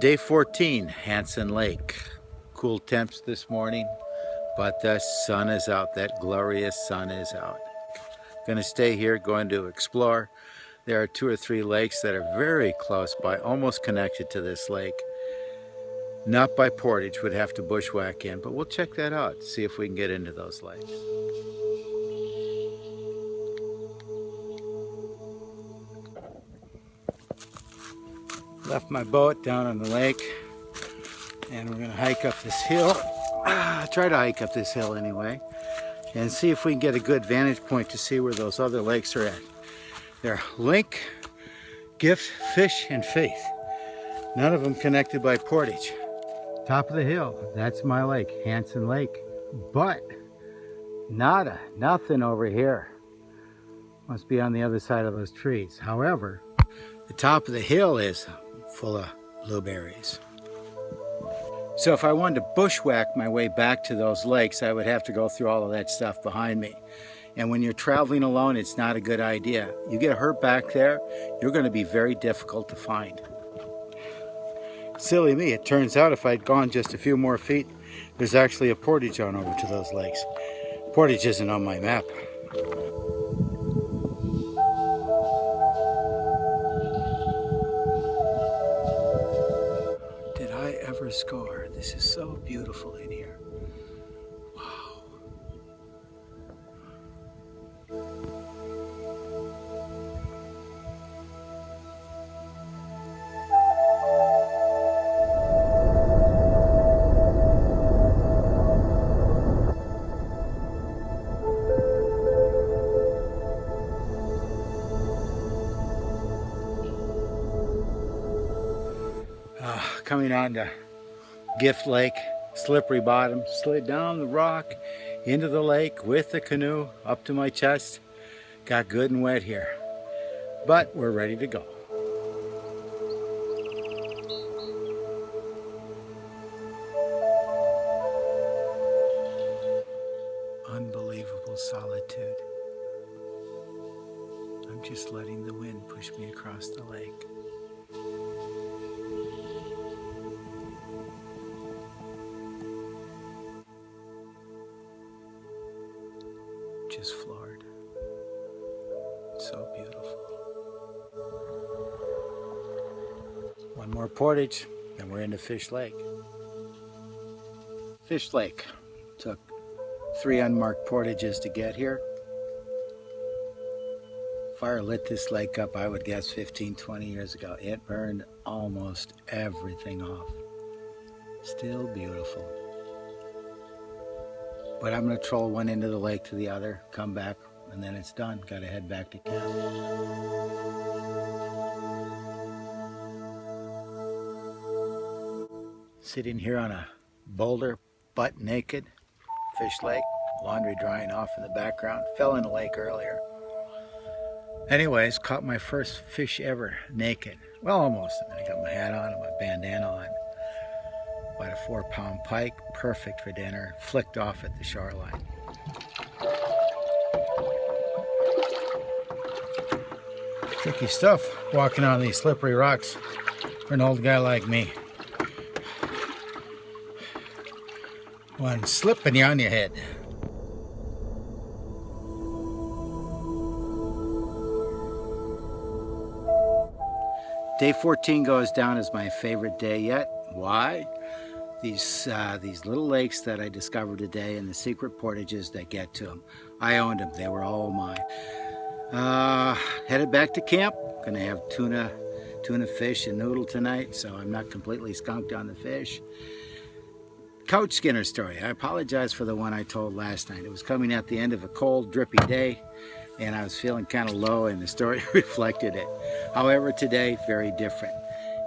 Day 14, Hanson Lake. Cool temps this morning, but the sun is out. That glorious sun is out. Gonna stay here, going to explore. There are 2 or 3 lakes that are very close by, almost connected to this lake. Not by portage, would have to bushwhack in, but we'll check that out, see if we can get into those lakes. Left my boat down on the lake, and we're gonna hike up this hill. Try to hike up this hill anyway, and see if we can get a good vantage point to see where those other lakes are at. They're Link, Gift, Fish, and Faith. None of them connected by portage. Top of the hill, that's my lake, Hanson Lake. But nada, nothing over here. Must be on the other side of those trees. However, the top of the hill is full of blueberries. So if I wanted to bushwhack my way back to those lakes, I would have to go through all of that stuff behind me. And when you're traveling alone, it's not a good idea. You get hurt back there, you're going to be very difficult to find. Silly me, it turns out if I'd gone just a few more feet, there's actually a portage on over to those lakes. Portage isn't on my map. Did I ever score? This is so beautiful in here. Wow. Coming on to Gift Lake, slippery bottom, slid down the rock into the lake with the canoe up to my chest. Got good and wet here, but we're ready to go. Unbelievable solitude. I'm just letting the wind push me across the lake. Just floored. It's so beautiful. One more portage, then we're into Fish Lake. Fish Lake. Took 3 unmarked portages to get here. Fire lit this lake up, I would guess 15, 20 years ago. It burned almost everything off. Still beautiful. But I'm going to troll one end of the lake to the other, come back, and then it's done. Got to head back to camp. Sitting here on a boulder, butt naked, Fish Lake, laundry drying off in the background. Fell in the lake earlier. Anyways, caught my first fish ever naked. Well, almost. I got my hat on and my bandana on. About a 4-pound pike, perfect for dinner, flicked off at the shoreline. Tricky stuff, walking on these slippery rocks for an old guy like me. One slip and you're on your head. Day 14 goes down as my favorite day yet. Why? These little lakes that I discovered today and the secret portages that get to them. I owned them. They were all mine. Headed back to camp. Gonna have tuna fish and noodle tonight, so I'm not completely skunked on the fish. Couch Skinner story. I apologize for the one I told last night. It was coming at the end of a cold, drippy day, and I was feeling kind of low, and the story reflected it. However, today, very different.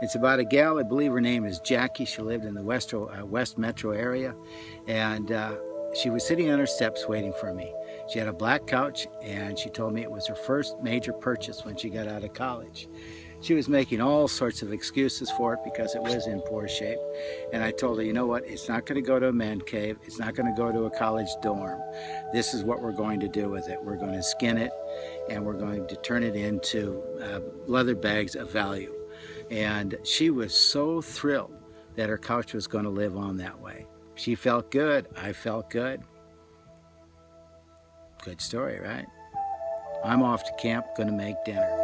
It's about a gal, I believe her name is Jackie. She lived in the West Metro area, and she was sitting on her steps waiting for me. She had a black couch, and she told me it was her first major purchase when she got out of college. She was making all sorts of excuses for it because it was in poor shape. And I told her, you know what, it's not going to go to a man cave. It's not going to go to a college dorm. This is what we're going to do with it. We're going to skin it, and we're going to turn it into leather bags of value. And she was so thrilled that her couch was going to live on that way. She felt good. I felt good. Good story, right? I'm off to camp, going to make dinner.